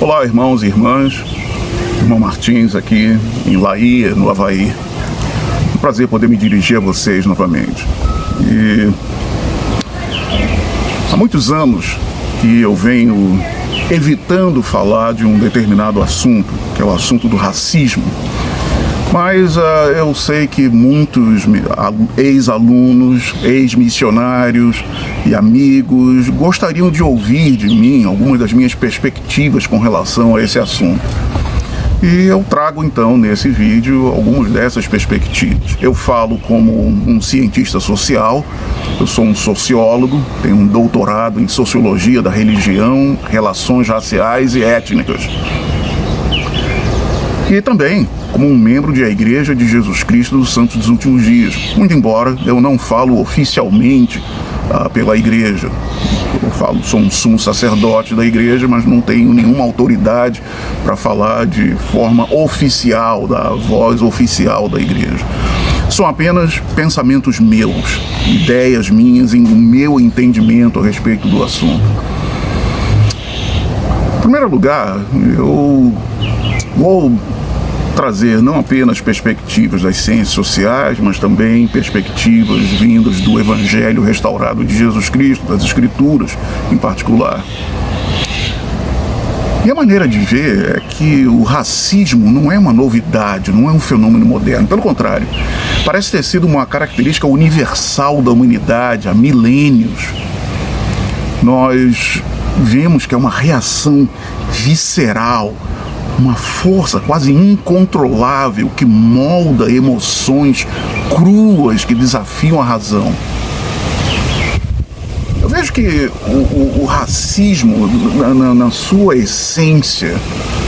Olá, irmãos e irmãs. Irmão Martins aqui em Laí, no Havaí. É um prazer poder me dirigir a vocês novamente. E há muitos anos que eu venho evitando falar de um determinado assunto, que é o assunto do racismo. Mas eu sei que muitos ex-alunos, ex-missionários e amigos gostariam de ouvir de mim algumas das minhas perspectivas com relação a esse assunto. E eu trago então nesse vídeo algumas dessas perspectivas. Eu falo como um cientista social, eu sou um sociólogo, tenho um doutorado em sociologia da religião, relações raciais e étnicas. E também como um membro da Igreja de Jesus Cristo dos Santos dos Últimos Dias, muito embora eu não falo oficialmente pela Igreja. Sou um sumo sacerdote da Igreja, mas não tenho nenhuma autoridade para falar de forma oficial, da voz oficial da Igreja. São apenas pensamentos meus, ideias minhas, em meu entendimento a respeito do assunto. Em primeiro lugar, eu vou trazer não apenas perspectivas das ciências sociais, mas também perspectivas vindas do Evangelho restaurado de Jesus Cristo, das Escrituras em particular. E a maneira de ver é que o racismo não é uma novidade, não é um fenômeno moderno. Pelo contrário, parece ter sido uma característica universal da humanidade há milênios. Nós vemos que é uma reação visceral, uma força quase incontrolável que molda emoções cruas que desafiam a razão. Eu vejo que o racismo, na sua essência,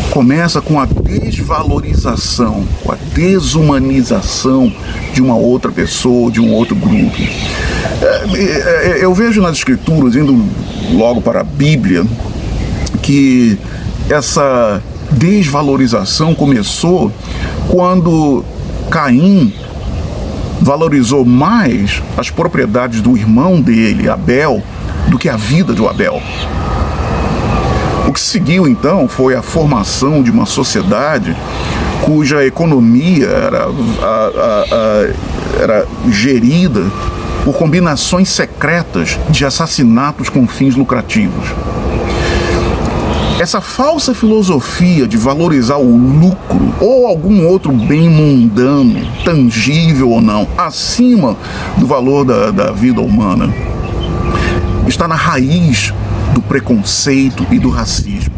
começa com a desvalorização, com a desumanização de uma outra pessoa, de um outro grupo. Eu vejo nas Escrituras, indo logo para a Bíblia, que essa desvalorização começou quando Caim valorizou mais as propriedades do irmão dele, Abel, do que a vida de Abel. O que seguiu então foi a formação de uma sociedade cuja economia era gerida por combinações secretas de assassinatos com fins lucrativos. Essa falsa filosofia de valorizar o lucro ou algum outro bem mundano, tangível ou não, acima do valor da vida humana, está na raiz do preconceito e do racismo.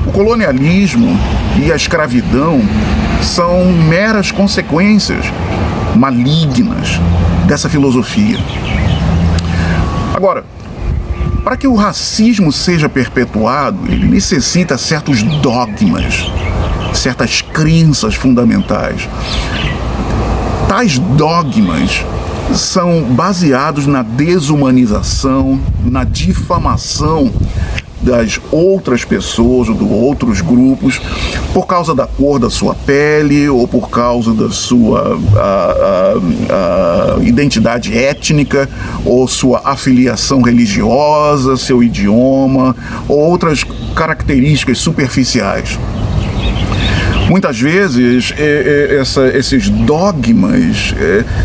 O colonialismo e a escravidão são meras consequências malignas dessa filosofia. Agora, para que o racismo seja perpetuado, ele necessita certos dogmas, certas crenças fundamentais. Tais dogmas são baseados na desumanização, na difamação das outras pessoas ou de outros grupos por causa da cor da sua pele ou por causa da sua identidade étnica ou sua afiliação religiosa, seu idioma ou outras características superficiais. Muitas vezes esses dogmas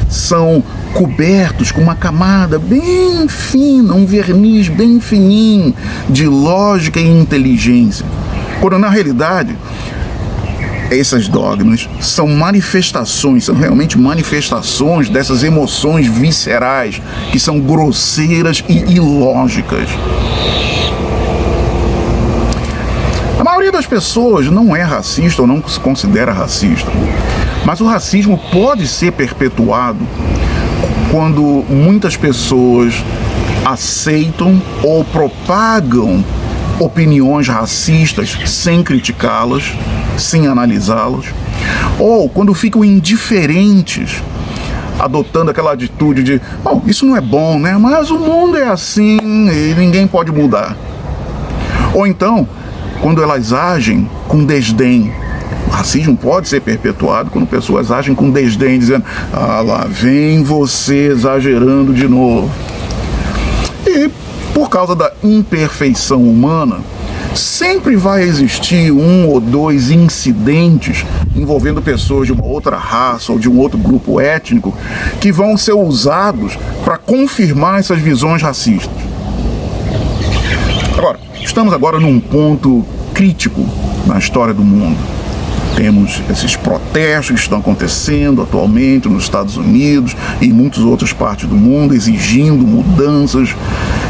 são cobertos com uma camada bem fina, um verniz bem fininho de lógica e inteligência, quando na realidade esses dogmas são manifestações, são realmente manifestações dessas emoções viscerais que são grosseiras e ilógicas. A maioria das pessoas não é racista ou não se considera racista, mas o racismo pode ser perpetuado quando muitas pessoas aceitam ou propagam opiniões racistas sem criticá-las, sem analisá-las, ou quando ficam indiferentes, adotando aquela atitude de isso não é bom, né? Mas o mundo é assim e ninguém pode mudar. Ou então, quando elas agem com desdém. O racismo pode ser perpetuado quando pessoas agem com desdém, dizendo: lá vem você exagerando de novo. E por causa da imperfeição humana, Sempre vai existir um ou dois incidentes envolvendo pessoas de uma outra raça ou de um outro grupo étnico que vão ser usados para confirmar essas visões racistas. Agora, estamos agora num ponto crítico na história do mundo. Temos esses protestos que estão acontecendo atualmente nos Estados Unidos e em muitas outras partes do mundo, exigindo mudanças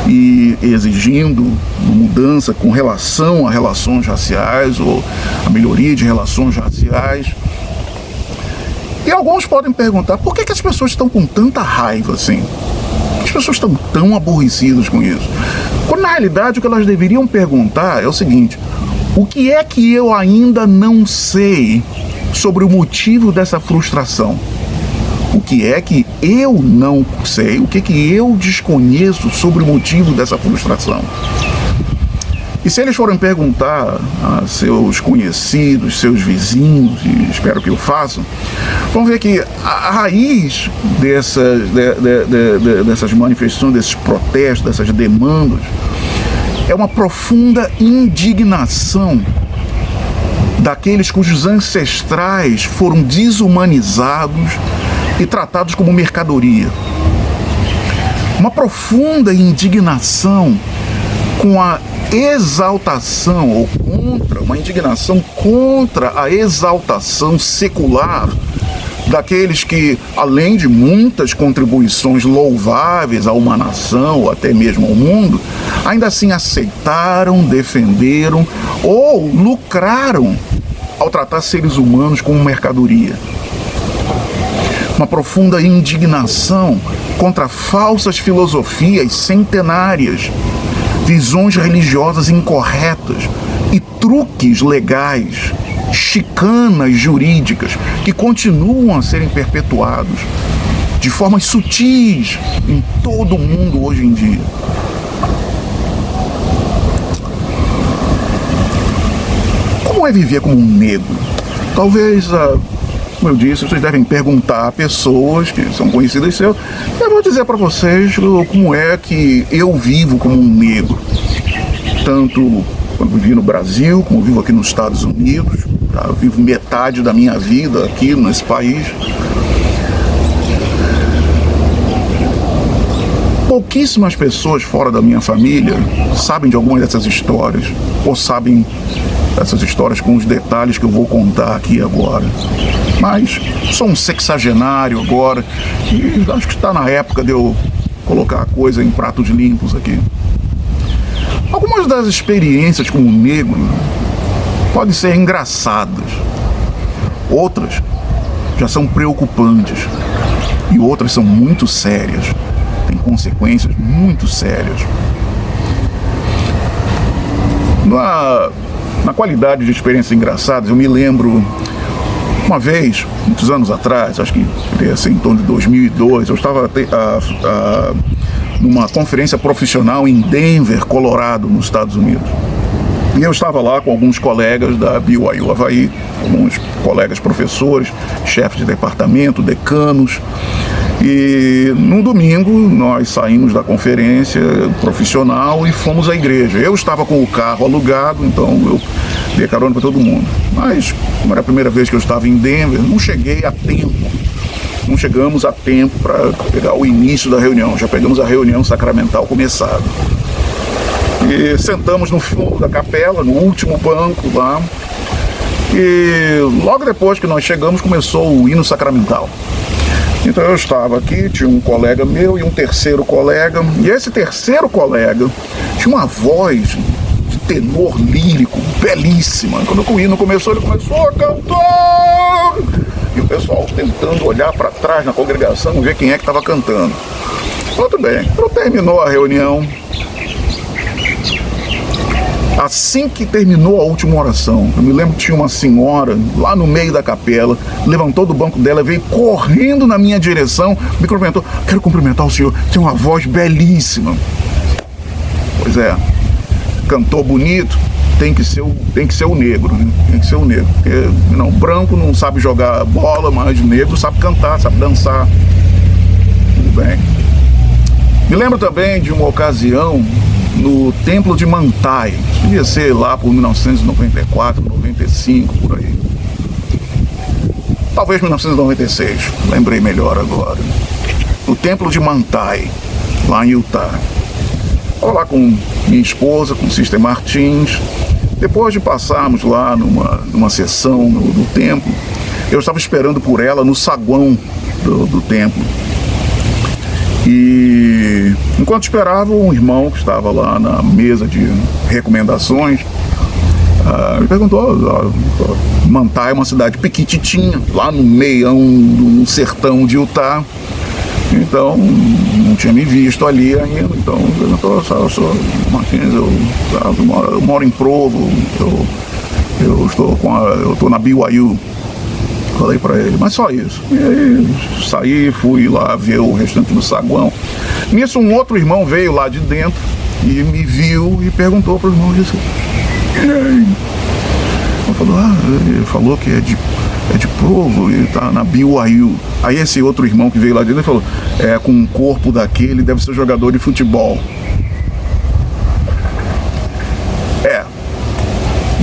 e exigindo mudança com relação a relações raciais ou a melhoria de relações raciais. E alguns podem perguntar, por que as pessoas estão com tanta raiva assim? Por que as pessoas estão tão aborrecidas com isso? Quando na realidade o que elas deveriam perguntar é o seguinte: o que é que eu ainda não sei sobre o motivo dessa frustração? O que é que eu não sei? O que é que eu desconheço sobre o motivo dessa frustração? E se eles forem perguntar a seus conhecidos, seus vizinhos, e espero que o façam, vão ver que a raiz dessas manifestações, desses protestos, dessas demandas, é uma profunda indignação daqueles cujos ancestrais foram desumanizados e tratados como mercadoria. Uma profunda indignação com a exaltação ou uma indignação contra a exaltação secular daqueles que, além de muitas contribuições louváveis a uma nação ou até mesmo ao mundo, ainda assim aceitaram, defenderam ou lucraram ao tratar seres humanos como mercadoria. Uma profunda indignação contra falsas filosofias centenárias, visões religiosas incorretas e truques legais, chicanas jurídicas que continuam a serem perpetuados de formas sutis em todo o mundo hoje em dia. Como é viver como um negro? Talvez, como eu disse, vocês devem perguntar a pessoas que são conhecidas seus. Eu vou dizer para vocês como é que eu vivo como um negro. Tanto quando vivi no Brasil, como vivo aqui nos Estados Unidos. Eu vivo metade da minha vida aqui nesse país. Pouquíssimas pessoas fora da minha família sabem de algumas dessas histórias, ou sabem essas histórias com os detalhes que eu vou contar aqui agora. Mas sou um sexagenário agora e acho que está na época de eu colocar a coisa em pratos limpos aqui. Algumas das experiências como negro podem ser engraçadas, outras já são preocupantes e outras são muito sérias, têm consequências muito sérias. Na qualidade de experiências engraçadas, eu me lembro uma vez, muitos anos atrás, acho que teria sido em torno de 2002, eu estava numa conferência profissional em Denver, Colorado, nos Estados Unidos. E eu estava lá com alguns colegas da BYU Havaí, alguns colegas professores, chefes de departamento, decanos. E no domingo nós saímos da conferência profissional e fomos à igreja. Eu estava com o carro alugado, então eu dei carona para todo mundo. Mas, como era a primeira vez que eu estava em Denver, não cheguei a tempo. Não chegamos a tempo para pegar o início da reunião. Já pegamos a reunião sacramental começada. E sentamos no fundo da capela, no último banco lá. E logo depois que nós chegamos, começou o hino sacramental. Então eu estava aqui, tinha um colega meu e um terceiro colega. E esse terceiro colega tinha uma voz de tenor lírico belíssima. Quando o hino começou, ele começou a cantar. E o pessoal tentando olhar para trás na congregação, ver quem é que estava cantando. Muito bem, então terminou a reunião. Assim que terminou a última oração, eu me lembro que tinha uma senhora lá no meio da capela, levantou do banco dela, veio correndo na minha direção, me cumprimentou. Quero cumprimentar o senhor, tem uma voz belíssima. Pois é, cantou bonito, tem que ser o negro, né? Tem que ser o negro. Porque, não, branco não sabe jogar bola, mas negro sabe cantar, sabe dançar. Tudo bem. Me lembro também de uma ocasião no Templo de Mantai. Devia ser lá por 1994, 95, por aí. Talvez 1996, lembrei melhor agora. O Templo de Mantai, lá em Utah. Estava lá com minha esposa, com Sister Martins. Depois de passarmos lá numa sessão do templo, eu estava esperando por ela no saguão do templo. E enquanto esperava, um irmão que estava lá na mesa de recomendações me perguntou: Mantai é uma cidade pequititinha, lá no meião do sertão de Utah. Então, não tinha me visto ali ainda. Então, perguntou: eu sou Martins, eu moro em Provo, eu estou na BYU. Falei pra ele, mas só isso. E aí saí, fui lá ver o restante do saguão. Nisso, um outro irmão veio lá de dentro e me viu e perguntou pro irmão, disse: e aí? Ele falou que é de Provo e tá na BYU. Aí esse outro irmão que veio lá dentro falou: com um corpo daquele deve ser jogador de futebol.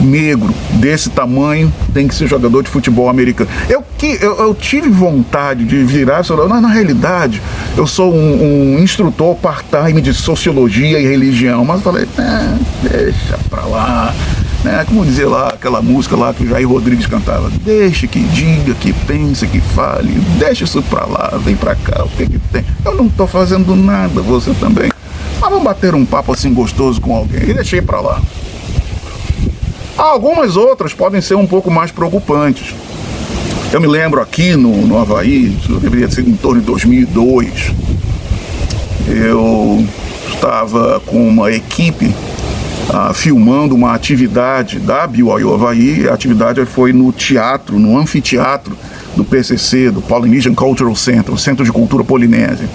Negro desse tamanho tem que ser jogador de futebol americano. Eu tive vontade de virar, na realidade eu sou um instrutor part-time de sociologia e religião, mas falei, deixa pra lá, né? Como dizer lá aquela música lá que o Jair Rodrigues cantava: deixa que diga, que pense, que fale, deixa isso pra lá, vem pra cá, o que tem? Eu não tô fazendo nada, você também, mas vamos bater um papo assim gostoso com alguém. E deixei pra lá. Algumas outras podem ser um pouco mais preocupantes. Eu me lembro aqui no Havaí, deveria ser em torno de 2002, eu estava com uma equipe filmando uma atividade da BYU Havaí. A atividade foi no teatro, no anfiteatro do PCC, do Polynesian Cultural Center, o Centro de Cultura Polinésia.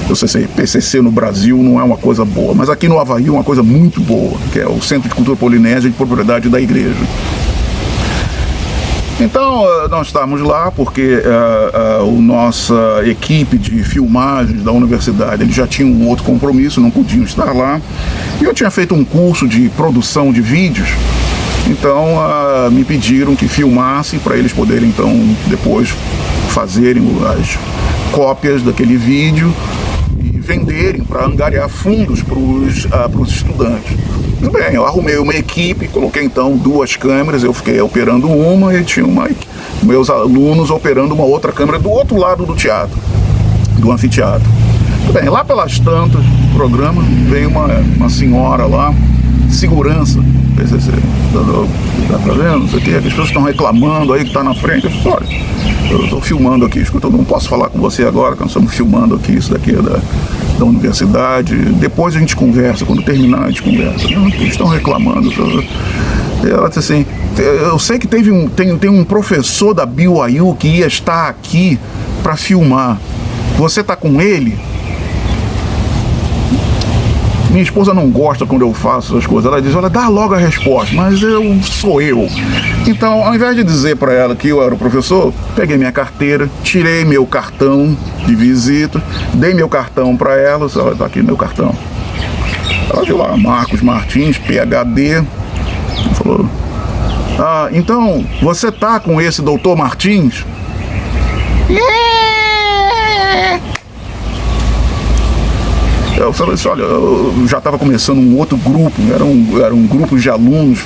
Eu sei, PCC no Brasil não é uma coisa boa, mas aqui no Havaí é uma coisa muito boa, que é o Centro de Cultura Polinésia de propriedade da igreja. Então, nós estávamos lá porque a nossa equipe de filmagens da universidade, eles já tinham um outro compromisso, não podiam estar lá. E eu tinha feito um curso de produção de vídeos, então me pediram que filmasse para eles poderem, então, depois fazerem as cópias daquele vídeo e venderem para angariar fundos para os estudantes. Tudo bem, eu arrumei uma equipe, coloquei então 2 câmeras, eu fiquei operando uma e tinha meus alunos operando uma outra câmera do outro lado do teatro, do anfiteatro. Tudo bem, lá pelas tantas do programa, veio uma senhora lá, segurança, PCC, tá vendo? Isso aqui, as pessoas estão reclamando aí que tá na frente. Eu disse: olha, eu estou filmando aqui, escuta, eu não posso falar com você agora, que nós estamos filmando aqui, isso daqui é da universidade, depois a gente conversa, quando terminar a gente conversa. Não, eles estão reclamando. Ela disse assim: eu sei que tem um professor da BYU que ia estar aqui para filmar, você tá com ele? Minha esposa não gosta quando eu faço essas coisas. Ela diz: olha, dá logo a resposta, mas sou eu. Então, ao invés de dizer para ela que eu era o professor, peguei minha carteira, tirei meu cartão de visita, dei meu cartão para ela. Olha, tá aqui meu cartão. Ela viu lá: Marcos Martins, PhD. Falou: então, você tá com esse doutor Martins? Eu falei assim: olha, eu já estava começando um outro grupo, era um grupo de alunos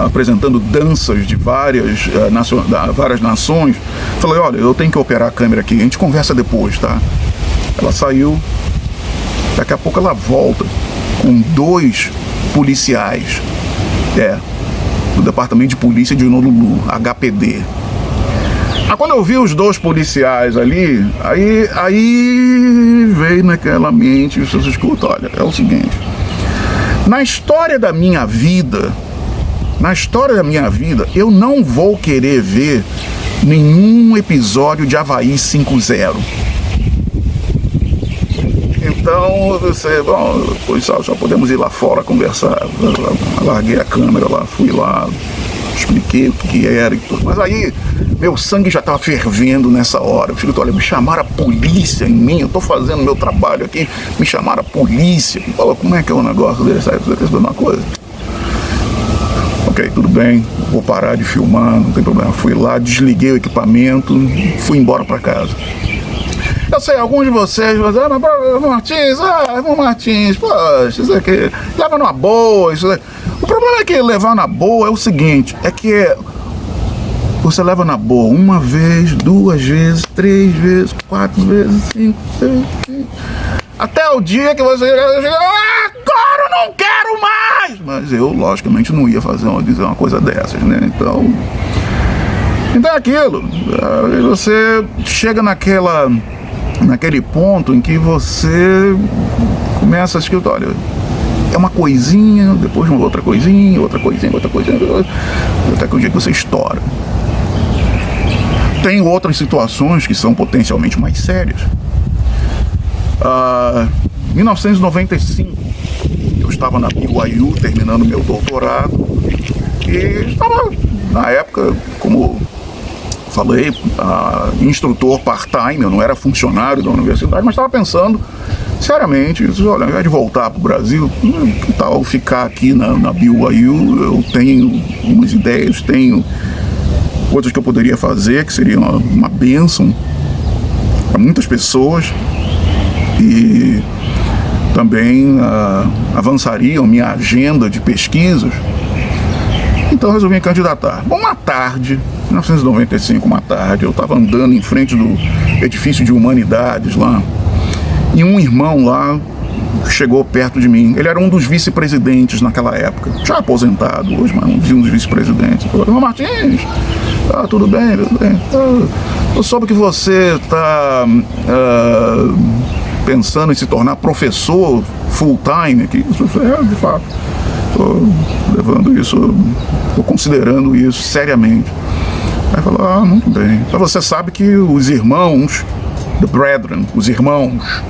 apresentando danças de várias nações. Falei: olha, eu tenho que operar a câmera aqui, a gente conversa depois, tá? Ela saiu, daqui a pouco ela volta com 2 policiais, do Departamento de Polícia de Honolulu, HPD. Quando eu vi os 2 policiais ali, aí veio naquela mente, vocês escutam, olha, é o seguinte: na história da minha vida, eu não vou querer ver nenhum episódio de Havaí 5.0. Então, policial, só podemos ir lá fora conversar. Eu larguei a câmera lá, fui lá, expliquei o que era e tudo. Mas aí, meu sangue já estava fervendo nessa hora. Eu falei, olha, me chamaram a polícia em mim, eu estou fazendo meu trabalho aqui, me chamaram a polícia. Fala, como é que é o negócio dele? Sabe, você quer saber uma coisa? Ok, tudo bem, vou parar de filmar, não tem problema. Fui lá, desliguei o equipamento, fui embora para casa. Eu sei, alguns de vocês vão dizer, mas irmão Martins, poxa, isso aqui, leva numa boa, isso aqui. O problema é que levar na boa é o seguinte, é que você leva na boa uma vez, 2 vezes, 3 vezes, 4 vezes, 5 vezes, até o dia que você agora eu não quero mais! Mas eu, logicamente, não ia dizer uma coisa dessas, né? Então é aquilo, você chega naquele ponto em que você começa a escutar, olha, é uma coisinha, depois uma outra coisinha, até que o dia que você estoura. Tem outras situações que são potencialmente mais sérias. 1995, eu estava na BYU terminando meu doutorado e estava, na época, como falei, instrutor part-time, eu não era funcionário da universidade, mas estava pensando seriamente, olha, ao invés de voltar para o Brasil, que tal ficar aqui na BYU? Eu tenho umas ideias, tenho coisas que eu poderia fazer, que seria uma bênção para muitas pessoas e também avançariam minha agenda de pesquisas. Então eu resolvi me candidatar. Uma tarde, 1995, uma tarde, eu estava andando em frente do edifício de humanidades lá, e um irmão lá chegou perto de mim. Ele era um dos vice-presidentes naquela época, já aposentado hoje, mas um dos vice-presidentes. Falou, irmão Martins, tudo bem, tudo bem. Eu soube que você está pensando em se tornar professor full-time aqui. De fato, estou levando isso, estou considerando isso seriamente. Aí falou, muito bem. Mas você sabe que os irmãos, the brethren, os irmãos,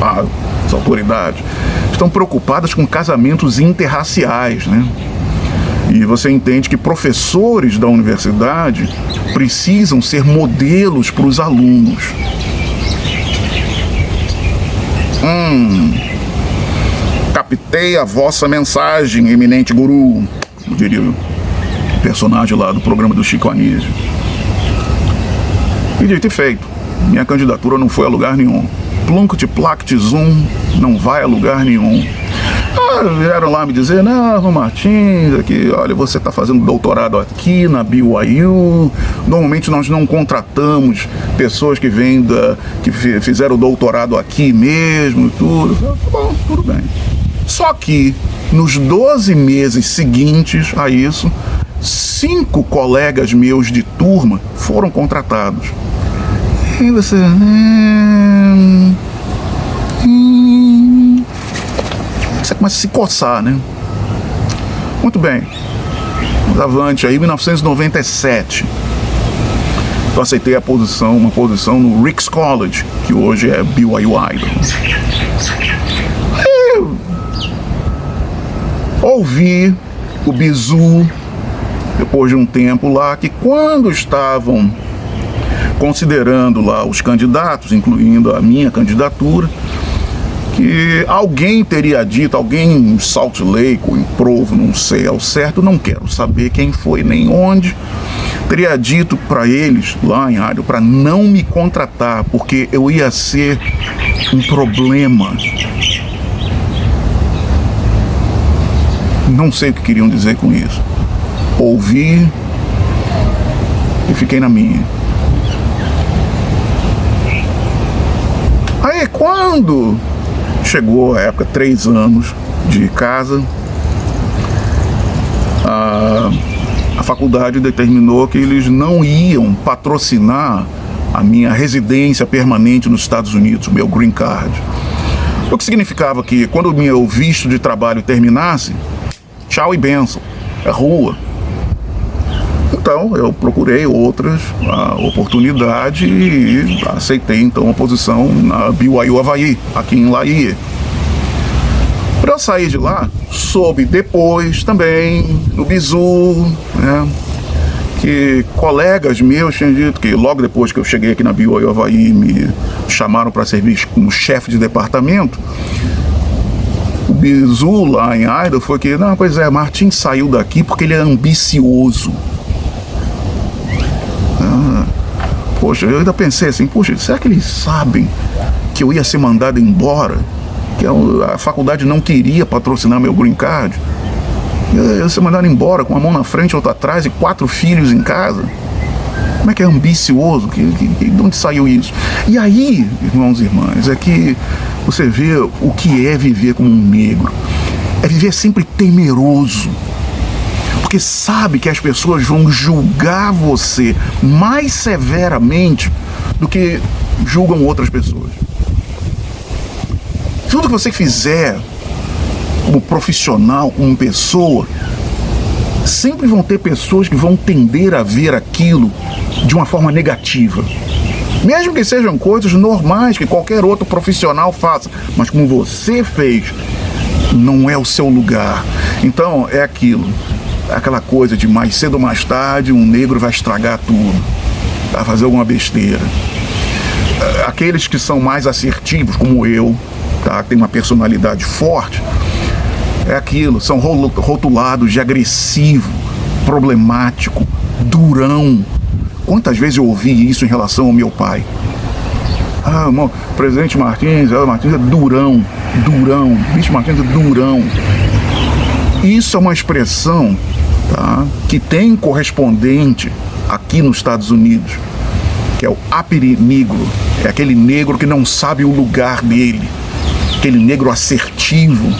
as autoridades, estão preocupadas com casamentos interraciais, né? E você entende que professores da universidade precisam ser modelos para os alunos. Captei a vossa mensagem, eminente guru, diria o personagem lá do programa do Chico Anísio. E dito e feito, minha candidatura não foi a lugar nenhum. Plunct plact zoom, não vai a lugar nenhum. Vieram lá me dizer, não, Martins, aqui, olha, você está fazendo doutorado aqui na BYU, normalmente nós não contratamos pessoas que vêm que fizeram doutorado aqui mesmo e tudo. Bom, tudo bem. Só que nos 12 meses seguintes a isso, 5 colegas meus de turma foram contratados. E você... Você começa a se coçar, né? Muito bem. Vamos avante aí, 1997. Eu aceitei uma posição no Ricks College, que hoje é BYU Idol. Aí, ouvi o bizu, depois de um tempo lá, que quando estavam considerando lá os candidatos, incluindo a minha candidatura, que alguém teria dito, alguém em Salt Lake ou em Provo, não sei ao certo, não quero saber quem foi nem onde, teria dito para eles lá em Idaho para não me contratar, porque eu ia ser um problema. Não sei o que queriam dizer com isso. Ouvi e fiquei na minha. Aí quando chegou a época, 3 anos de casa, a faculdade determinou que eles não iam patrocinar a minha residência permanente nos Estados Unidos, o meu green card. O que significava que quando o meu visto de trabalho terminasse, tchau e benção, é rua. Então eu procurei outras oportunidades e aceitei então a posição na BYU Havaí, aqui em Laie. Para ao sair de lá, soube depois também, no bizu, né, que colegas meus tinham dito que logo depois que eu cheguei aqui na Bioio Havaí, me chamaram para servir como chefe de departamento. O bizu lá em Idaho foi que, não, pois é, Martim saiu daqui porque ele é ambicioso. Poxa, eu ainda pensei assim, poxa, será que eles sabem que eu ia ser mandado embora? Que a faculdade não queria patrocinar meu green card? Eu ia ser mandado embora com uma mão na frente, outra atrás e 4 filhos em casa? Como é que é ambicioso? De onde saiu isso? E aí, irmãos e irmãs, é que você vê o que é viver como um negro. É viver sempre temeroso. Porque sabe que as pessoas vão julgar você mais severamente do que julgam outras pessoas. Tudo que você fizer como profissional, como pessoa, sempre vão ter pessoas que vão tender a ver aquilo de uma forma negativa. Mesmo que sejam coisas normais que qualquer outro profissional faça, mas como você fez, não é o seu lugar. Então é aquela coisa de mais cedo ou mais tarde um negro vai estragar tudo, vai fazer alguma besteira. Aqueles que são mais assertivos, como eu, tá, que tem uma personalidade forte, é aquilo, são rotulados de agressivo, problemático, durão. Quantas vezes eu ouvi isso em relação ao meu pai? Ah, irmão, presidente Martins é durão, bicho Martins é durão. Isso é uma expressão, tá, que tem correspondente aqui nos Estados Unidos, que é o apiri negro. É aquele negro que não sabe o lugar dele, aquele negro assertivo.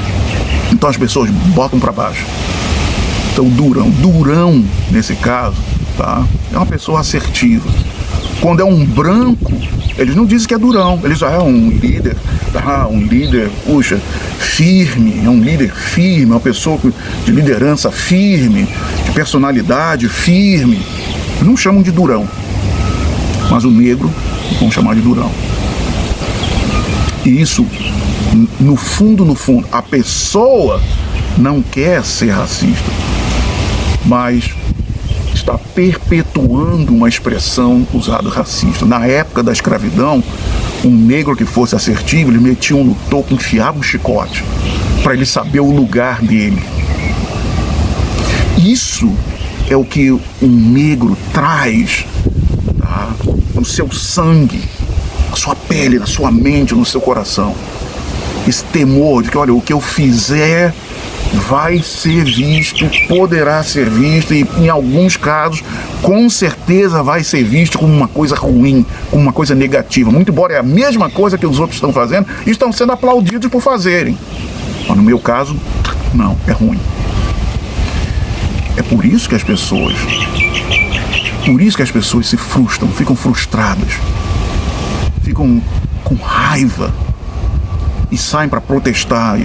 Então as pessoas botam para baixo. Então durão nesse caso, tá, é uma pessoa assertiva. Quando é um branco, eles não dizem que é durão, eles é um líder, puxa, firme, é um líder firme, uma pessoa de liderança firme, de personalidade firme. Não chamam de durão, mas o negro vão chamar de durão. E isso, no fundo, a pessoa não quer ser racista, mas está perpetuando uma expressão usada racista. Na época da escravidão, um negro que fosse assertivo, eles metiam no toco, enfiavam um chicote, para ele saber o lugar dele. Isso é o que um negro traz, tá, no seu sangue, na sua pele, na sua mente, no seu coração. Esse temor de que, olha, o que eu fizer vai ser visto, poderá ser visto e, em alguns casos, com certeza vai ser visto como uma coisa ruim, como uma coisa negativa. Muito embora é a mesma coisa que os outros estão fazendo e estão sendo aplaudidos por fazerem. Mas no meu caso, não, é ruim. É por isso que as pessoas se frustram, ficam frustradas, ficam com raiva e saem para protestar.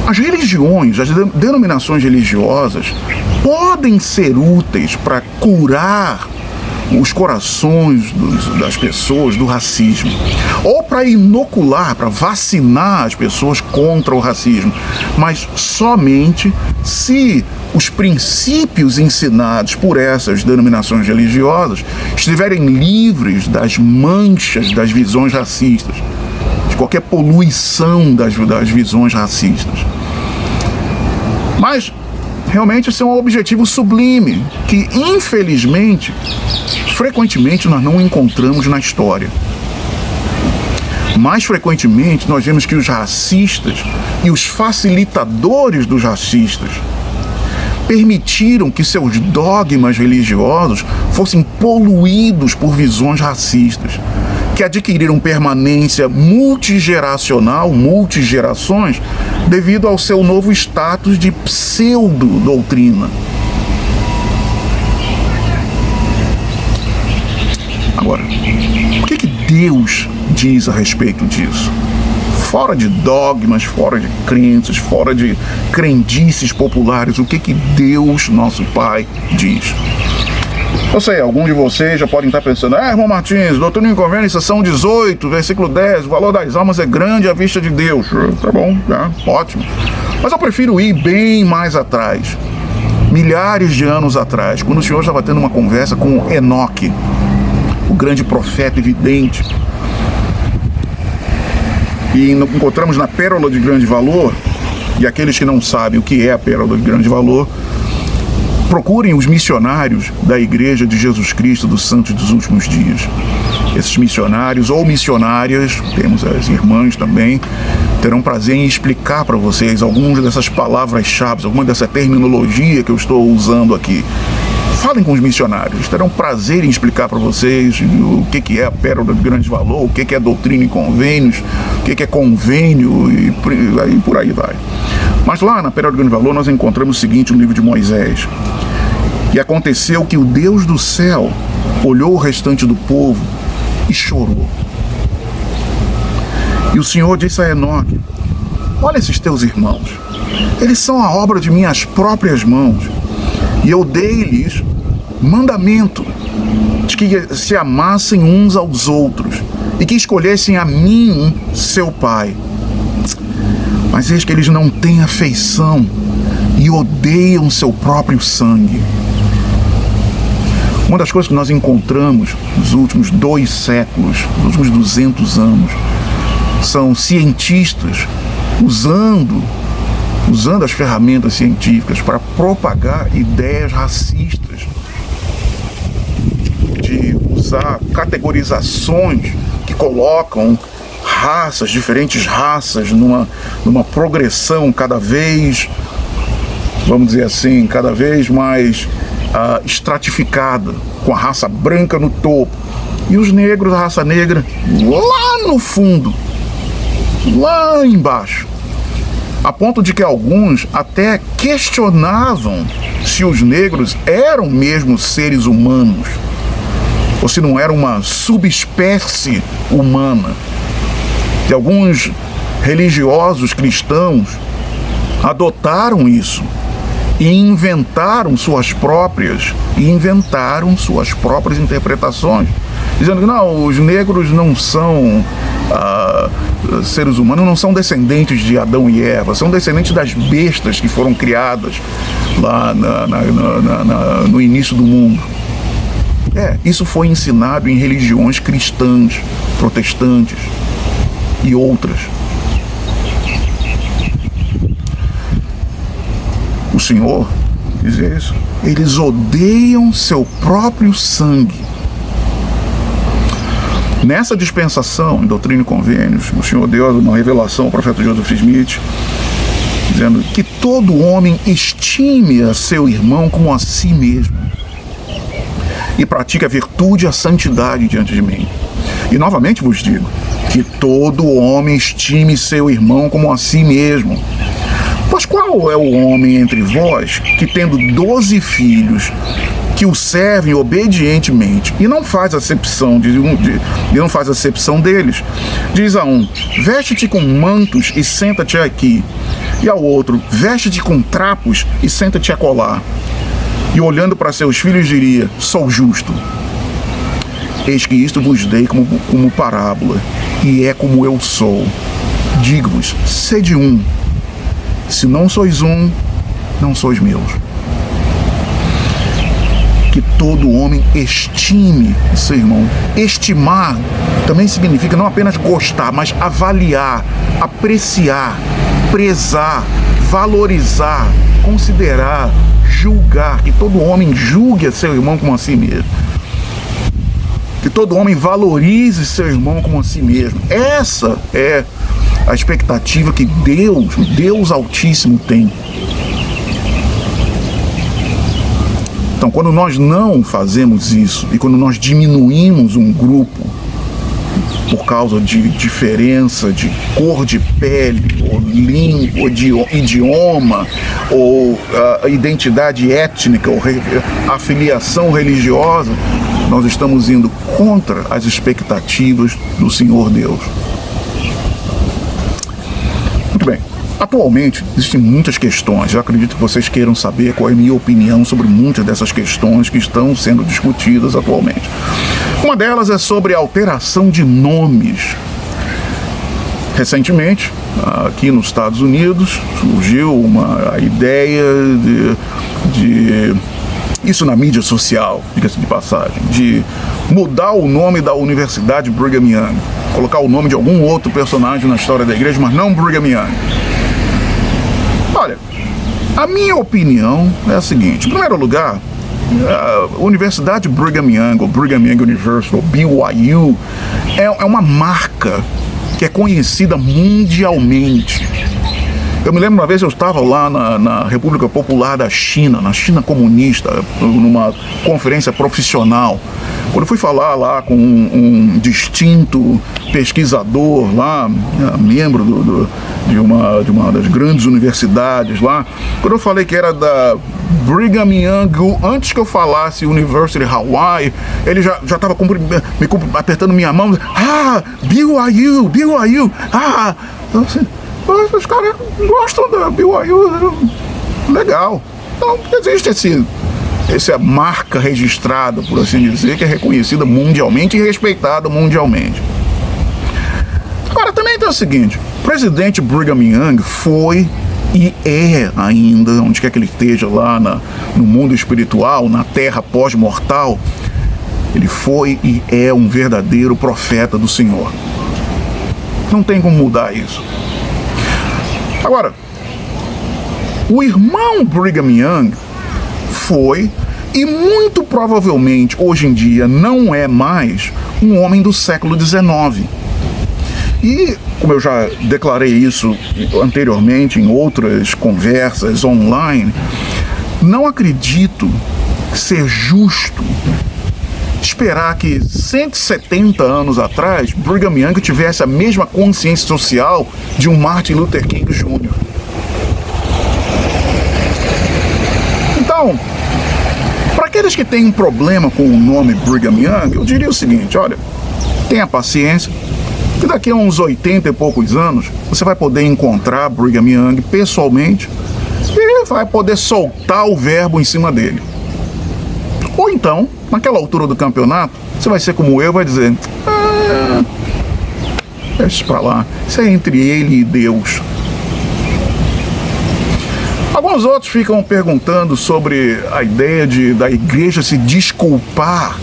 As religiões, as denominações religiosas podem ser úteis para curar os corações das pessoas do racismo, ou para inocular, para vacinar as pessoas contra o racismo, mas somente se os princípios ensinados por essas denominações religiosas estiverem livres das manchas das visões racistas, de qualquer poluição das visões racistas. Mas realmente esse é um objetivo sublime que, infelizmente, frequentemente nós não encontramos na história. Mais frequentemente nós vemos que os racistas e os facilitadores dos racistas permitiram que seus dogmas religiosos fossem poluídos por visões racistas, que adquiriram permanência multigeracional, multigerações, devido ao seu novo status de pseudo-doutrina. Agora, o que Deus diz a respeito disso? Fora de dogmas, fora de crenças, fora de crendices populares, o que Deus, nosso Pai, diz? Eu sei, alguns de vocês já podem estar pensando: irmão Martins, Doutrina e Convênios, seção 18, versículo 10, o valor das almas é grande à vista de Deus. Tá bom, ótimo. Mas eu prefiro ir bem mais atrás, milhares de anos atrás, quando o Senhor estava tendo uma conversa com Enoque, o grande profeta e vidente. E encontramos na Pérola de Grande Valor, e aqueles que não sabem o que é a Pérola de Grande Valor, procurem os missionários da Igreja de Jesus Cristo dos Santos dos Últimos Dias. Esses missionários ou missionárias, temos as irmãs também, terão prazer em explicar para vocês algumas dessas palavras-chave, alguma dessa terminologia que eu estou usando aqui. Falem com os missionários, terão prazer em explicar para vocês o que é a Pérola de Grande Valor, o que é doutrina e convênios, o que é convênio e por aí vai. Mas lá na Pérola de Grande Valor nós encontramos o seguinte no livro de Moisés: e aconteceu que o Deus do céu olhou o restante do povo e chorou. E o Senhor disse a Enoque: olha esses teus irmãos, eles são a obra de minhas próprias mãos, e eu dei-lhes mandamento de que se amassem uns aos outros e que escolhessem a mim, seu pai. Mas eis que eles não têm afeição e odeiam seu próprio sangue. Uma das coisas que nós encontramos nos últimos 2 séculos, nos últimos 200 anos, são cientistas usando as ferramentas científicas para propagar ideias racistas, de usar categorizações que colocam diferentes raças numa progressão cada vez, vamos dizer assim, cada vez mais estratificada, com a raça branca no topo e os negros, a raça negra, lá no fundo, lá embaixo. A ponto de que alguns até questionavam se os negros eram mesmo seres humanos, ou se não era uma subespécie humana. E alguns religiosos cristãos adotaram isso e inventaram suas próprias interpretações, dizendo que não, os negros não são seres humanos, não são descendentes de Adão e Eva, são descendentes das bestas que foram criadas lá no início do mundo. Isso foi ensinado em religiões cristãs, protestantes e outras. O Senhor diz isso: eles odeiam seu próprio sangue. Nessa dispensação, em Doutrina e Convênios, o Senhor deu uma revelação ao profeta Joseph Smith, dizendo que todo homem estime a seu irmão como a si mesmo e pratique a virtude e a santidade diante de mim. E novamente vos digo, que todo homem estime seu irmão como a si mesmo. Pois qual é o homem entre vós que, tendo 12 filhos, que o servem obedientemente e não faz acepção deles? Diz a um: veste-te com mantos e senta-te aqui, e ao outro: veste-te com trapos e senta-te acolá. E olhando para seus filhos diria: sou justo. Eis que isto vos dei como parábola, e é como eu sou. Digo-vos: sede um. Se não sois um, não sois meus. Que todo homem estime seu irmão. Estimar também significa não apenas gostar, mas avaliar, apreciar, prezar, valorizar, considerar, julgar. Que todo homem julgue a seu irmão como a si mesmo. Que todo homem valorize seu irmão como a si mesmo. Essa é a expectativa que Deus Altíssimo tem. Então, quando nós não fazemos isso e quando nós diminuímos um grupo por causa de diferença de cor de pele, ou língua, ou de idioma, ou identidade étnica, ou afiliação religiosa, nós estamos indo contra as expectativas do Senhor Deus. Muito bem. Atualmente, existem muitas questões. Eu acredito que vocês queiram saber qual é a minha opinião sobre muitas dessas questões que estão sendo discutidas atualmente. Uma delas é sobre a alteração de nomes. Recentemente, aqui nos Estados Unidos, surgiu a ideia de isso na mídia social, diga-se de passagem, de mudar o nome da Universidade Brigham Young, colocar o nome de algum outro personagem na história da igreja, mas não Brigham Young. Olha, a minha opinião é a seguinte: em primeiro lugar, a Universidade Brigham Young, ou Brigham Young University, ou BYU, é uma marca que é conhecida mundialmente. Eu me lembro uma vez eu estava lá na República Popular da China, na China comunista, numa conferência profissional. Quando eu fui falar lá com um distinto pesquisador lá, membro de uma das grandes universidades lá, quando eu falei que era da Brigham Young, antes que eu falasse University Hawaii, ele já estava apertando minha mão. BYU, então, assim, os caras gostam da BYU, legal. Então, existe essa marca registrada, por assim dizer, que é reconhecida mundialmente e respeitada mundialmente. Agora, também tem o seguinte: o presidente Brigham Young foi e é ainda, onde quer que ele esteja lá no mundo espiritual, na terra pós-mortal, ele foi e é um verdadeiro profeta do Senhor. Não tem como mudar isso. Agora, o irmão Brigham Young foi, e muito provavelmente hoje em dia não é mais, um homem do século XIX. E, como eu já declarei isso anteriormente em outras conversas online, não acredito ser justo esperar que 170 anos atrás Brigham Young tivesse a mesma consciência social de um Martin Luther King Jr. Então, para aqueles que têm um problema com o nome Brigham Young, eu diria o seguinte: olha, tenha paciência, que daqui a uns 80 e poucos anos você vai poder encontrar Brigham Young pessoalmente e vai poder soltar o verbo em cima dele. Ou então, naquela altura do campeonato, você vai ser como eu, vai dizer: deixa isso pra lá, isso é entre ele e Deus. Alguns outros ficam perguntando sobre a ideia da igreja se desculpar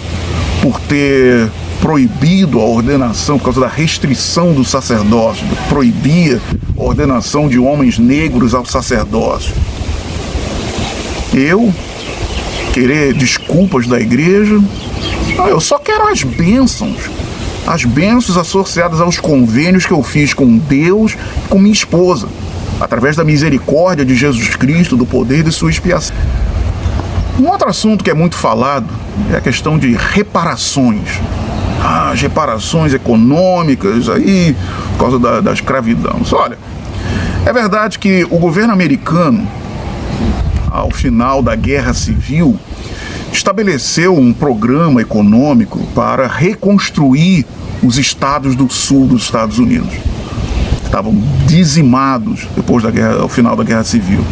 por ter proibido a ordenação, por causa da restrição do sacerdócio, de proibir a ordenação de homens negros ao sacerdócio. Eu querer desculpas da igreja? Não, eu só quero as bênçãos associadas aos convênios que eu fiz com Deus e com minha esposa, através da misericórdia de Jesus Cristo, do poder de sua expiação. Um outro assunto que é muito falado é a questão de reparações. As reparações econômicas aí, por causa da escravidão. Olha, é verdade que o governo americano, ao final da Guerra Civil, estabeleceu um programa econômico para reconstruir os estados do sul dos Estados Unidos. Estavam dizimados depois ao final da Guerra Civil.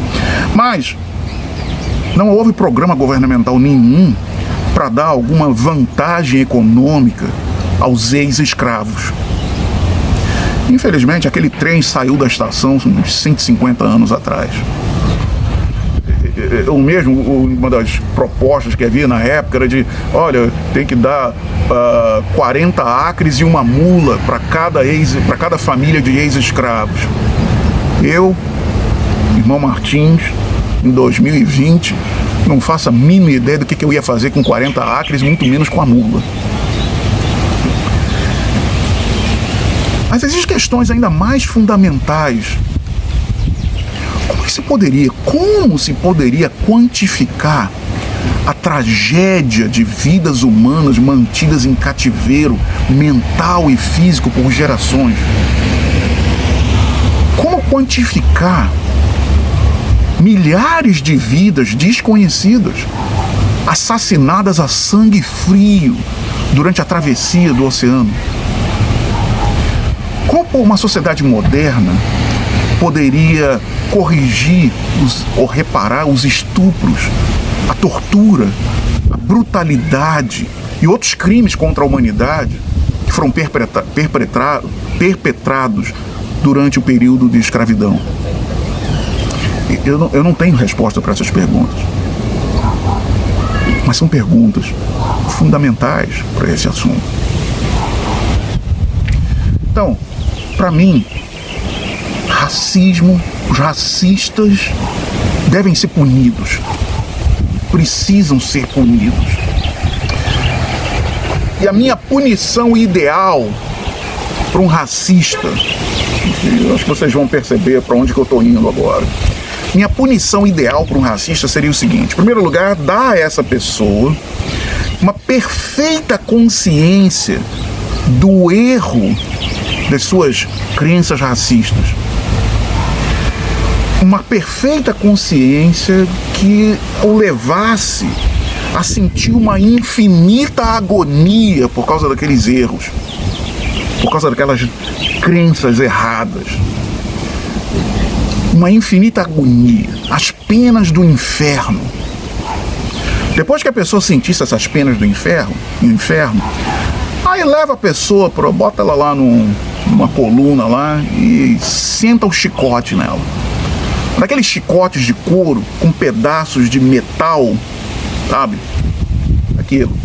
Mas não houve programa governamental nenhum para dar alguma vantagem econômica aos ex-escravos. Infelizmente, aquele trem saiu da estação uns 150 anos atrás. Eu mesmo, uma das propostas que havia na época era de: olha, tem que dar 40 acres e uma mula para cada família de ex-escravos. Eu, irmão Martins, em 2020, não faço a mínima ideia do que eu ia fazer com 40 acres, muito menos com a mula. Mas existem questões ainda mais fundamentais. Como se poderia quantificar a tragédia de vidas humanas mantidas em cativeiro mental e físico por gerações? Como quantificar milhares de vidas desconhecidas, assassinadas a sangue frio durante a travessia do oceano? Como uma sociedade moderna poderia corrigir ou reparar os estupros, a tortura, a brutalidade e outros crimes contra a humanidade que foram perpetrados durante o período de escravidão? Eu não tenho resposta para essas perguntas, mas são perguntas fundamentais para esse assunto. Então, para mim, racismo, os racistas devem ser punidos, precisam ser punidos. E a minha punição ideal para um racista, eu acho que vocês vão perceber para onde que eu estou indo agora. Minha punição ideal para um racista seria o seguinte: em primeiro lugar, dar a essa pessoa uma perfeita consciência do erro das suas crenças racistas. Uma perfeita consciência que o levasse a sentir uma infinita agonia por causa daqueles erros, por causa daquelas crenças erradas. Uma infinita agonia, as penas do inferno. Depois que a pessoa sentisse essas penas do inferno, aí leva a pessoa, bota ela lá numa coluna lá e senta o chicote nela. Daqueles chicotes de couro com pedaços de metal, sabe? Aquilo.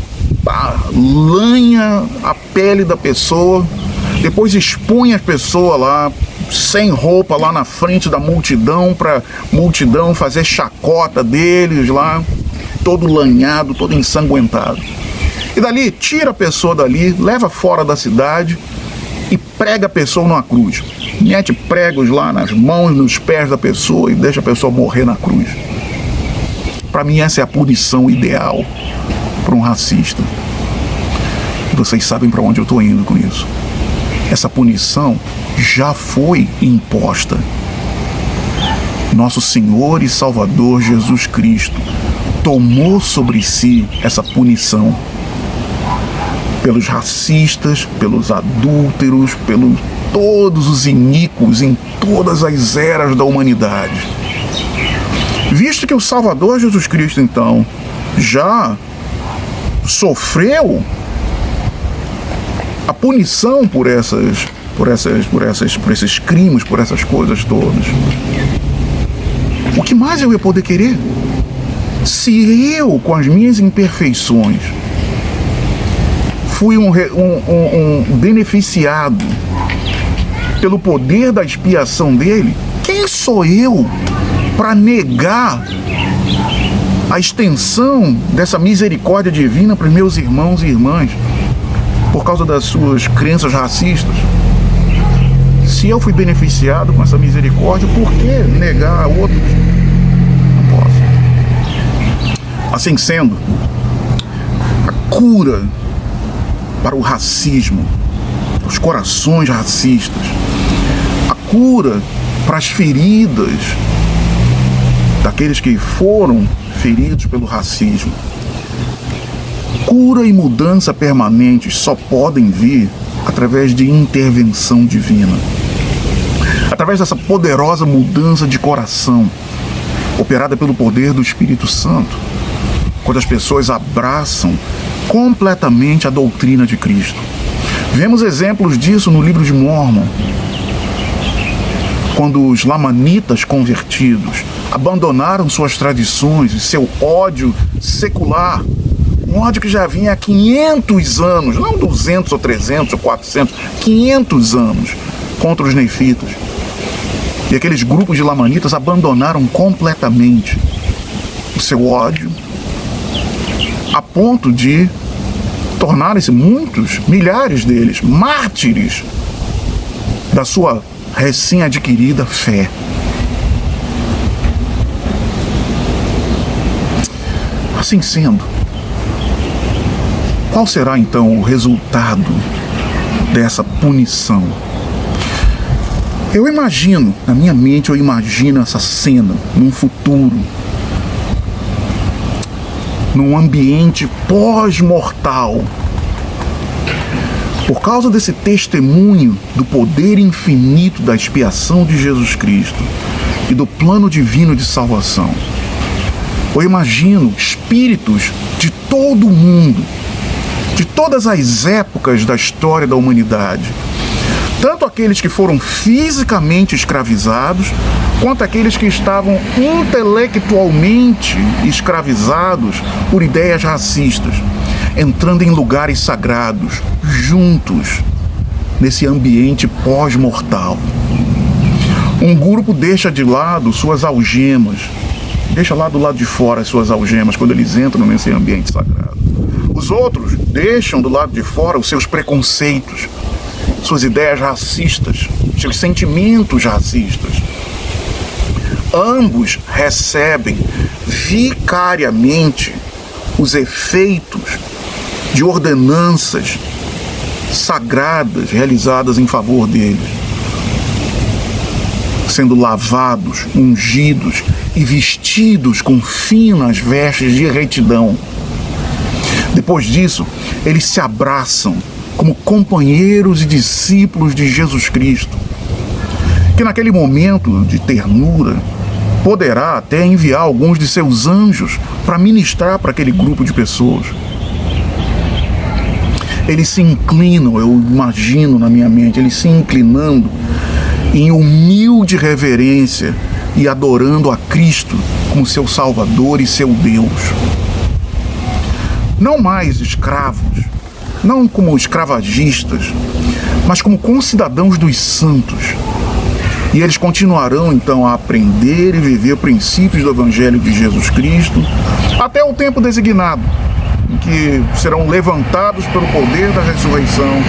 Lanha a pele da pessoa, depois expõe a pessoa lá, sem roupa, lá na frente da multidão, pra multidão fazer chacota deles lá, todo lanhado, todo ensanguentado. E dali, tira a pessoa dali, leva fora da cidade e prega a pessoa numa cruz. Mete pregos lá nas mãos, nos pés da pessoa e deixa a pessoa morrer na cruz. Para mim, essa é a punição ideal para um racista. E vocês sabem para onde eu estou indo com isso. Essa punição já foi imposta. Nosso Senhor e Salvador Jesus Cristo tomou sobre si essa punição pelos racistas, pelos adúlteros, pelos todos os iníquos em todas as eras da humanidade. Visto que o Salvador Jesus Cristo, então, já sofreu a punição por esses crimes, por essas coisas todas, o que mais eu ia poder querer? Se eu, com as minhas imperfeições, fui um beneficiado pelo poder da expiação dele, quem sou eu para negar a extensão dessa misericórdia divina para os meus irmãos e irmãs por causa das suas crenças racistas? Se eu fui beneficiado com essa misericórdia, por que negar a outros? Não posso. Assim sendo, a cura para o racismo, os corações racistas, a cura para as feridas daqueles que foram feridos pelo racismo, cura e mudança permanentes só podem vir através de intervenção divina, através dessa poderosa mudança de coração operada pelo poder do Espírito Santo, quando as pessoas abraçam completamente a doutrina de Cristo. Vemos exemplos disso no livro de Mórmon, quando os lamanitas convertidos abandonaram suas tradições e seu ódio secular, um ódio que já vinha há 500 anos, não 200 ou 300 ou 400, 500 anos contra os nefitas. E aqueles grupos de lamanitas abandonaram completamente o seu ódio, a ponto de tornarem-se muitos, milhares deles, mártires da sua recém-adquirida fé. Assim sendo, qual será então o resultado dessa punição? Eu imagino, na minha mente eu imagino essa cena num futuro, num ambiente pós-mortal, Por causa desse testemunho do poder infinito da expiação de Jesus Cristo e do plano divino de salvação, eu imagino espíritos de todo o mundo, de todas as épocas da história da humanidade, tanto aqueles que foram fisicamente escravizados, quanto aqueles que estavam intelectualmente escravizados por ideias racistas, entrando em lugares sagrados, juntos, nesse ambiente pós-mortal. Um grupo deixa de lado suas algemas, deixa lá do lado de fora as suas algemas quando eles entram nesse ambiente sagrado. Os outros deixam do lado de fora os seus preconceitos, suas ideias racistas, seus sentimentos racistas. Ambos recebem vicariamente os efeitos de ordenanças sagradas realizadas em favor deles, sendo lavados, ungidos e vestidos com finas vestes de retidão. Depois disso, eles se abraçam como companheiros e discípulos de Jesus Cristo, que naquele momento de ternura poderá até enviar alguns de seus anjos para ministrar para aquele grupo de pessoas. Eles se inclinam, eu imagino na minha mente, eles se inclinando em humilde reverência e adorando a Cristo como seu Salvador e seu Deus. Não mais escravos, não como escravagistas, mas como concidadãos dos santos. E eles continuarão então a aprender e viver princípios do Evangelho de Jesus Cristo até o tempo designado, em que serão levantados pelo poder da ressurreição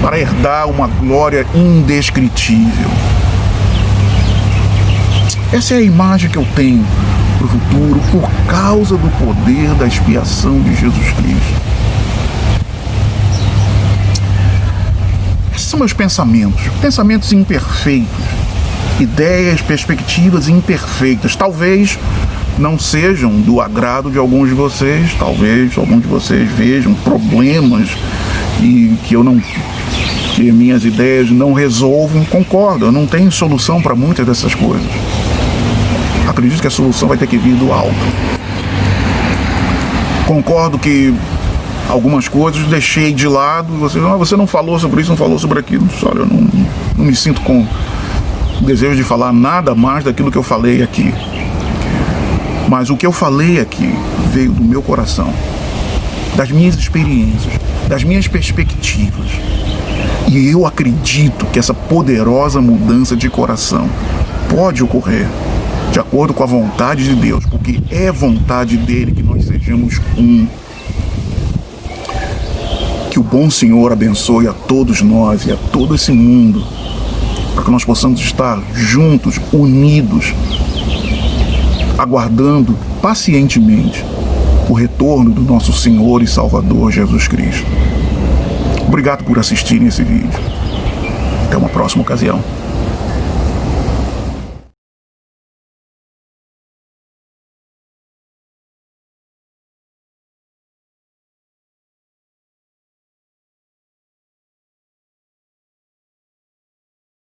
para herdar uma glória indescritível. Essa é a imagem que eu tenho para o futuro por causa do poder da expiação de Jesus Cristo. Esses são meus pensamentos imperfeitos, ideias, perspectivas imperfeitas. Talvez não sejam do agrado de alguns de vocês, talvez alguns de vocês vejam problemas e que minhas ideias não resolvam. Concordo, eu não tenho solução para muitas dessas coisas. Acredito que a solução vai ter que vir do alto. Concordo que algumas coisas deixei de lado, você não falou sobre isso, não falou sobre aquilo. Olha, eu não me sinto com desejo de falar nada mais daquilo que eu falei aqui. Mas o que eu falei aqui veio do meu coração, das minhas experiências, das minhas perspectivas. E eu acredito que essa poderosa mudança de coração pode ocorrer de acordo com a vontade de Deus, porque é vontade dele que nós sejamos um. Que o bom Senhor abençoe a todos nós e a todo esse mundo, para que nós possamos estar juntos, unidos, aguardando pacientemente o retorno do nosso Senhor e Salvador Jesus Cristo. Obrigado por assistirem esse vídeo. Até uma próxima ocasião.